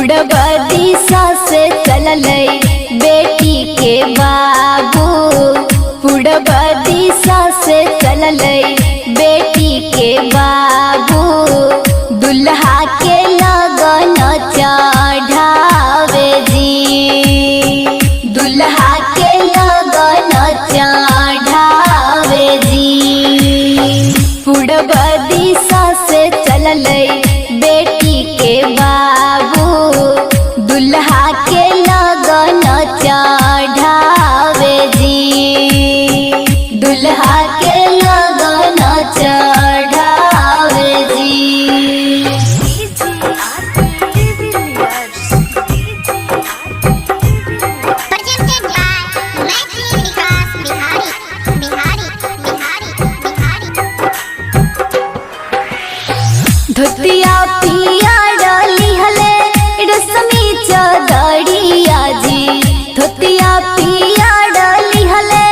पूरब दिशा से चलल बेटी के बाबू, पूरब दिशा से चलल बेटी के बाबू, दुल्हा के लगन चढ़ावे जी, दुल्हा के लगन चढ़ावे जी। पूरब दिशा से चलल बेटी के बाबू, दुल्हा के लगन चढ़ावे जी, दुल्हा के लगन चढ़ावे जी। धोतिया पिया डाली हले रश्मि चदरिया जी, धोतिया पिया डाली हले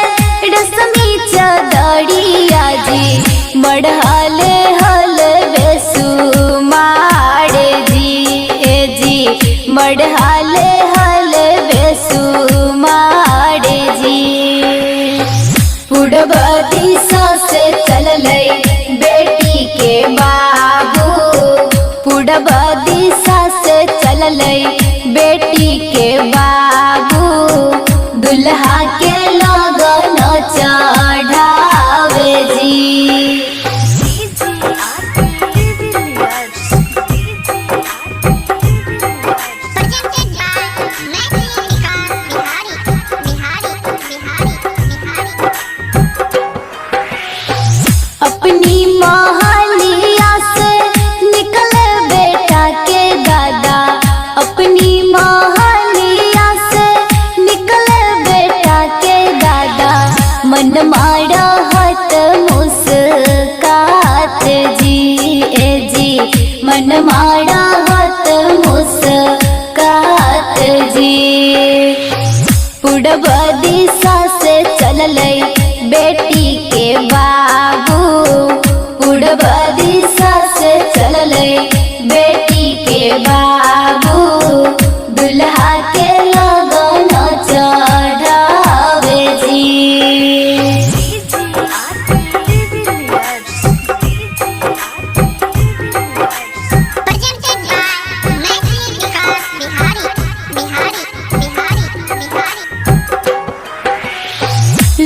रश्मि चदरिया जी, मढ़ाले हल बेसुमार जी, ए जी मढ़ाले हल बेसुमार जी। पूरब दिशा से चलल बेटी के बाबू, पूरब दिशा से चलल बेटी के बाबू, दुल्हा के लगन चढ़ावे जी। अपनी महलिया से निकल बेटा के दादा, अपनी महलिया से निकल बेटा के दादा, मन मारा हत मुस्कात जी, ए जी मन मारा हत मुस्कात जी। पूरब दिशा से चलल बेटी के बाबू, पूरब दिशा से चलल बेटी के बाबू, दुल्हा के लगन चढ़ावे जी।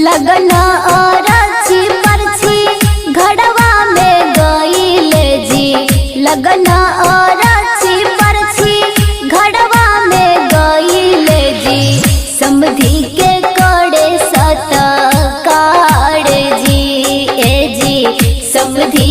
लगन अरची परछी घड़वा में गईले जी, लगन अरची परछी घड़वा में गईले जी, समधी के करे सत्कार जी, ए जी समधी